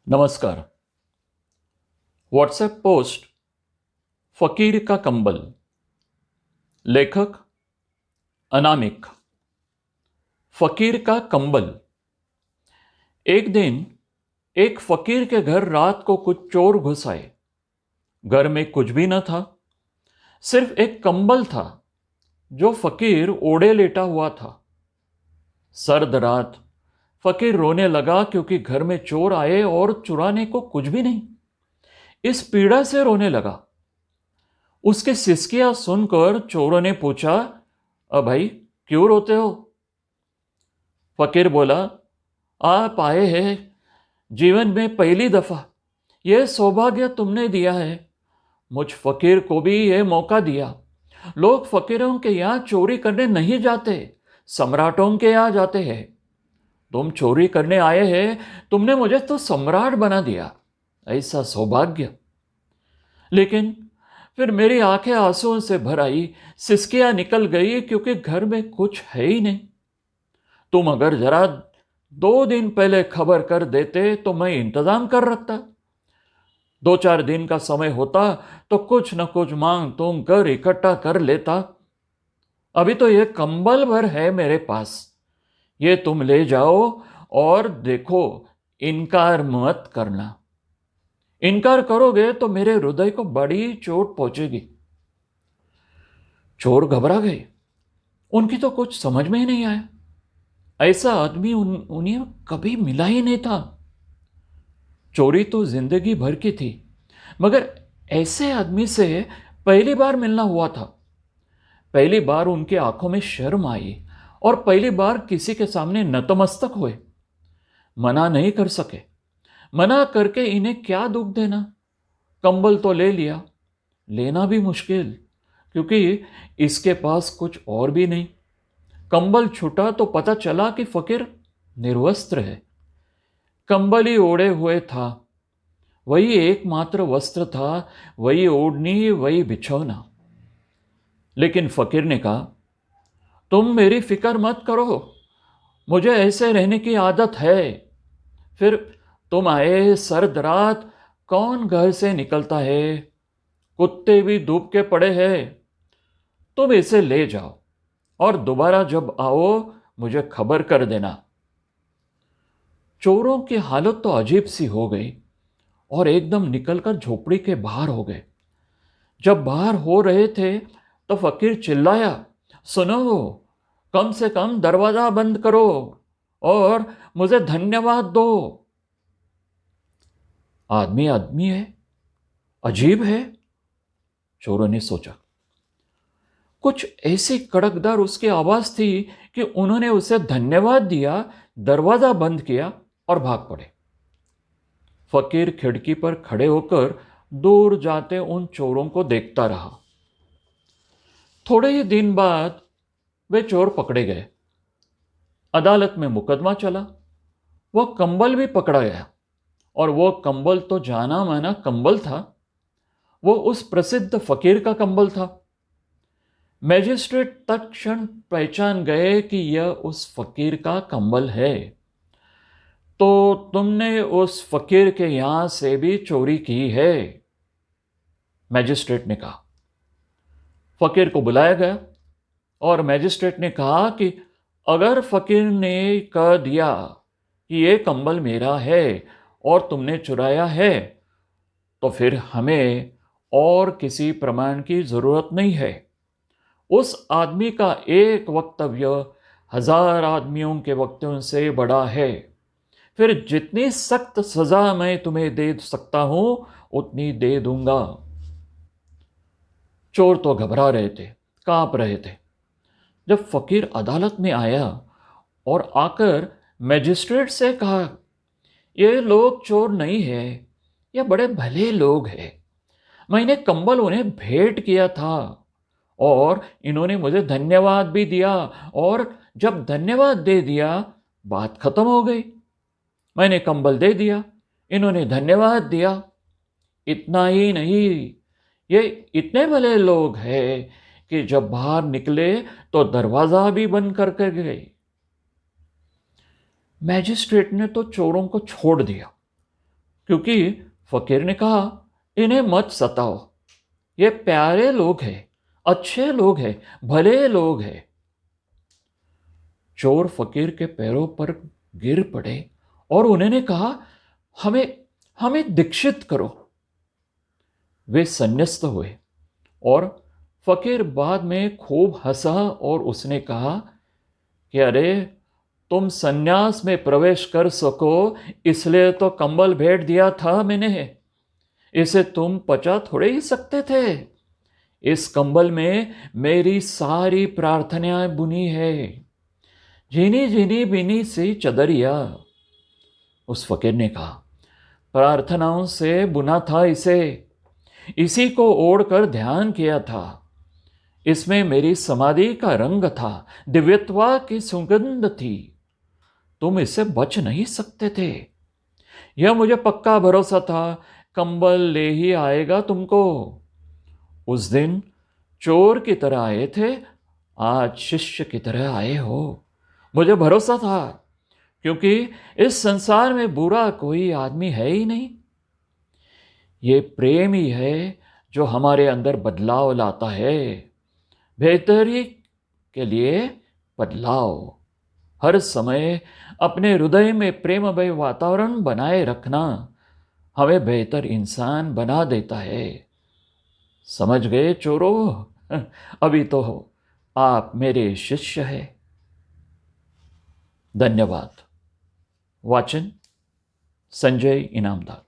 नमस्कार। WhatsApp post फकीर का कंबल। लेखक अनामिक। फकीर का कंबल। एक दिन एक फकीर के घर रात को कुछ चोर घुस आए। घर में कुछ भी न था, सिर्फ एक कंबल था जो फकीर ओढ़े लेटा हुआ था। सर्द रात फकीर रोने लगा क्योंकि घर में चोर आए और चुराने को कुछ भी नहीं। इस पीड़ा से रोने लगा। उसके सिसकियां सुनकर चोरों ने पूछा, भाई क्यों रोते हो? फकीर बोला, आप आए हैं जीवन में पहली दफा, यह सौभाग्य तुमने दिया है। मुझ फकीर को भी यह मौका दिया। लोग फकीरों के यहां चोरी करने नहीं जाते, सम्राटों के यहां जाते हैं। तुम चोरी करने आए हैं, तुमने मुझे तो सम्राट बना दिया। ऐसा सौभाग्य। लेकिन फिर मेरी आंखें आंसुओं से भर आई, सिसकियां निकल गई क्योंकि घर में कुछ है ही नहीं। तुम अगर जरा 2 दिन पहले खबर कर देते तो मैं इंतजाम कर रखता। 2-4 दिन का समय होता तो कुछ न कुछ मांग तुम कर इकट्ठा कर लेता। अभी तो ये कंबल भर है मेरे पास, ये तुम ले जाओ और देखो, इनकार मत करना। इनकार करोगे तो मेरे हृदय को बड़ी चोट पहुंचेगी। चोर घबरा गए। उनकी तो कुछ समझ में ही नहीं आया। ऐसा आदमी उन्हें कभी मिला ही नहीं था। चोरी तो जिंदगी भर की थी, मगर ऐसे आदमी से पहली बार मिलना हुआ था। पहली बार उनकी आंखों में शर्म आई और पहली बार किसी के सामने नतमस्तक हुए। मना नहीं कर सके। मना करके इन्हें क्या दुख देना। कंबल तो ले लिया, लेना भी मुश्किल, क्योंकि इसके पास कुछ और भी नहीं। कंबल छूटा तो पता चला कि फकीर निर्वस्त्र है। कंबल ही ओढ़े हुए था। वही एकमात्र वस्त्र था, वही ओढ़नी, वही बिछौना। लेकिन फकीर ने कहा, तुम मेरी फिक्र मत करो, मुझे ऐसे रहने की आदत है। फिर तुम आए सर्द रात, कौन घर से निकलता है? कुत्ते भी धूप के पड़े हैं। तुम इसे ले जाओ और दोबारा जब आओ मुझे खबर कर देना। चोरों की हालत तो अजीब सी हो गई और एकदम निकलकर झोपड़ी के बाहर हो गए। जब बाहर हो रहे थे तो फकीर चिल्लाया, सुनो, कम से कम दरवाजा बंद करो और मुझे धन्यवाद दो। आदमी आदमी है, अजीब है, चोरों ने सोचा। कुछ ऐसी कड़कदार उसकी आवाज थी कि उन्होंने उसे धन्यवाद दिया, दरवाजा बंद किया और भाग पड़े। फकीर खिड़की पर खड़े होकर दूर जाते उन चोरों को देखता रहा। थोड़े ही दिन बाद वे चोर पकड़े गए। अदालत में मुकदमा चला। वह कंबल भी पकड़ा गया और वह कंबल तो जाना माना कंबल था। वो उस प्रसिद्ध फकीर का कंबल था। मैजिस्ट्रेट तत्क्षण पहचान गए कि यह उस फकीर का कंबल है। तो तुमने उस फकीर के यहां से भी चोरी की है? मैजिस्ट्रेट ने कहा। फकीर को बुलाया गया और मैजिस्ट्रेट ने कहा कि अगर फकीर ने कह दिया कि यह कंबल मेरा है और तुमने चुराया है, तो फिर हमें और किसी प्रमाण की जरूरत नहीं है। उस आदमी का एक वक्तव्य 1000 आदमियों के वक्तव्यों से बड़ा है। फिर जितनी सख्त सजा मैं तुम्हें दे सकता हूं उतनी दे दूंगा। चोर तो घबरा रहे थे, कांप रहे थे। जब फकीर अदालत में आया और आकर मैजिस्ट्रेट से कहा, ये लोग चोर नहीं है, ये बड़े भले लोग हैं। मैंने कंबल उन्हें भेंट किया था और इन्होंने मुझे धन्यवाद भी दिया, और जब धन्यवाद दे दिया बात खत्म हो गई। मैंने कंबल दे दिया, इन्होंने धन्यवाद दिया। इतना ही नहीं, ये इतने भले लोग हैं कि जब बाहर निकले तो दरवाजा भी बंद करके गए। मैजिस्ट्रेट ने तो चोरों को छोड़ दिया। क्योंकि फकीर ने कहा, इन्हें मत सताओ, ये प्यारे लोग हैं, अच्छे लोग हैं, भले लोग हैं। चोर फकीर के पैरों पर गिर पड़े और उन्होंने कहा, हमें हमें दीक्षित करो। वे संन्यास्त हुए और फकीर बाद में खूब हंसा और उसने कहा कि अरे, तुम सन्यास में प्रवेश कर सको इसलिए तो कंबल भेंट दिया था मैंने, इसे तुम पचा थोड़े ही सकते थे। इस कंबल में मेरी सारी प्रार्थनाएं बुनी है, झीनी झीनी बिनी सी चदरिया। उस फकीर ने कहा, प्रार्थनाओं से बुना था इसे, इसी को ओढ़कर ध्यान किया था, इसमें मेरी समाधि का रंग था, दिव्यत्वा की सुगंध थी, तुम इससे बच नहीं सकते थे। यह मुझे पक्का भरोसा था, कंबल ले ही आएगा तुमको। उस दिन चोर की तरह आए थे, आज शिष्य की तरह आए हो। मुझे भरोसा था, क्योंकि इस संसार में बुरा कोई आदमी है ही नहीं। ये प्रेम ही है जो हमारे अंदर बदलाव लाता है, बेहतरी के लिए बदलाव। हर समय अपने हृदय में प्रेममय वातावरण बनाए रखना हमें बेहतर इंसान बना देता है। समझ गए चोरों? अभी तो आप मेरे शिष्य हैं। धन्यवाद। वाचन संजय इनामदार।